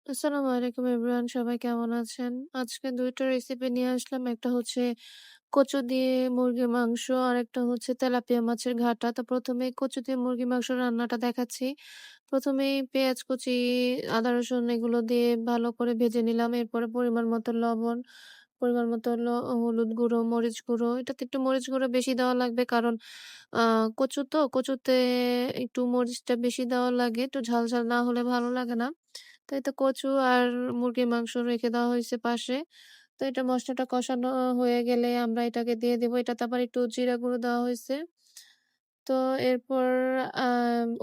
আসসালামু আলাইকুম এভরিওয়ান, সবাই কেমন আছেন? আজকে ২ টা রেসিপি নিয়ে আসলাম। একটা হচ্ছে কচু দিয়ে মুরগির মাংস, আরেকটা হচ্ছে তেলাপিয়া মাছের ঘাটা। তো ১ম এই কচু দিয়ে মুরগির মাংস রান্নাটা দেখাচ্ছি। ১ম এই পেঁয়াজ কুচি, আদা রসুন এগুলো দিয়ে ভালো করে ভেজে নিলাম। এরপরে পরিমাণ মতো লবণ, পরিমাণ মতো হলুদ গুঁড়ো, মরিচ গুঁড়ো। এটাতে একটু মরিচ গুঁড়ো বেশি দেওয়া লাগবে কারণ আ কচু তো, কচুতে একটু মরিচটা বেশি দেওয়া লাগে। একটু ঝাল, ঝাল না হলে ভালো লাগে না। তো এই তো কচু আর মুরগির মাংস রেখে দেওয়া হইছে পাশে। তো এটা মসলাটা কষানো হয়ে গেলে আমরা এটাকে দিয়ে দেব। এটাতে আবার একটু জিরা গুঁড়ো দেওয়া হইছে। তো এরপর আ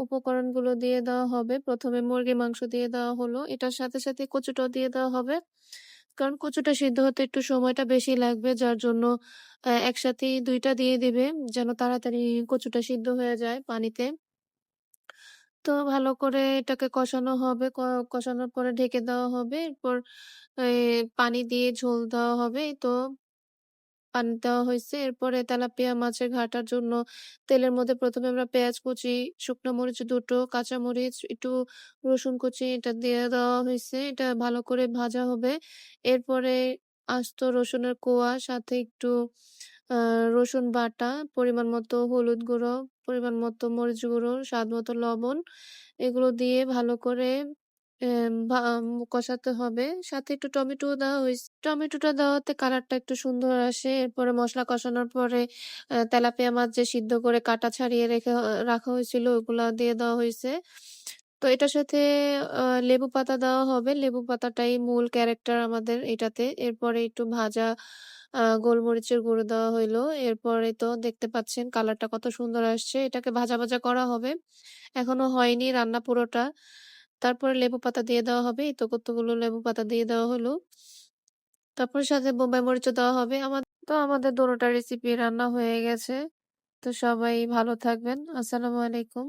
উপকরণগুলো দিয়ে দেওয়া হবে। ১ম এ মুরগির মাংস দিয়ে দেওয়া হলো। এটার সাথে, সাথে কচুটাও দিয়ে দেওয়া হবে। কারণ কচুটা সিদ্ধ হতে একটু সময়টা বেশি লাগবে। যার জন্য একসাথেই ২ টা দিয়ে দিবে যেন তাড়াতাড়ি কচুটা সিদ্ধ হয়ে যায় পানিতে। তো ভালো করে এটাকে কষানো হবে। কষানোর পরে ঢেকে দেওয়া হবে। এরপর এ পানি দিয়ে ঝোল দেওয়া হবে। এই তো পানি দেওয়া হইছে। এরপরে তেলাপিয়া মাছের ঘাটার জন্য তেলের মধ্যে ১ম এ আমরা পেঁয়াজ কুচি, শুকনা মরিচ ২ টো, কাঁচামরিচ, একটু রসুন কুচি এটা দিয়ে দেওয়া হইছে। এটা ভালো করে ভাজা হবে। এরপরে আস্ত রসুনের কোয়া, সাথে একটু আ রসুন বাটা, পরিমাণ মতো হলুদ গুঁড়ো, পরিমাণ মতো মরিচ গুঁড়ো, স্বাদ মতো লবণ এগুলো দিয়ে ভালো করে কষাতে হবে। সাথে একটু টমেটোও দেওয়া হইছে। টমেটোটা দেওয়াতে কালারটা একটু সুন্দর আসে। এরপরে মসলা কষানোর পরে তেলাপিয়া মাছ যে সিদ্ধ করে কাটা ছাড়িয়ে রাখা হয়েছিল ওগুলা দিয়ে দেওয়া হইছে। তো এটার সাথে লেবু পাতা দেওয়া হবে। লেবু পাতাটাই মূল ক্যারেক্টার আমাদের এটাতে। এরপরে একটু ভাজা গোলমরিচের গুঁড়ো দেওয়া হইলো। এরপরে তো দেখতে পাচ্ছেন কালারটা কত সুন্দর আসছে। এটাকে ভাজা, ভাজা করা হবে। এখনো হয়নি রান্না পুরোটা। তারপরে লেবু পাতা দিয়ে দেওয়া হবে। এই তো কতগুলো লেবু পাতা দিয়ে দেওয়া হলো। তারপরে সাথে বোম্বাই মরিচও দেওয়া হবে। আমাদের দোনোটা রেসিপি রান্না হয়ে গেছে। তো সবাই ভালো থাকবেন। আসসালামু আলাইকুম।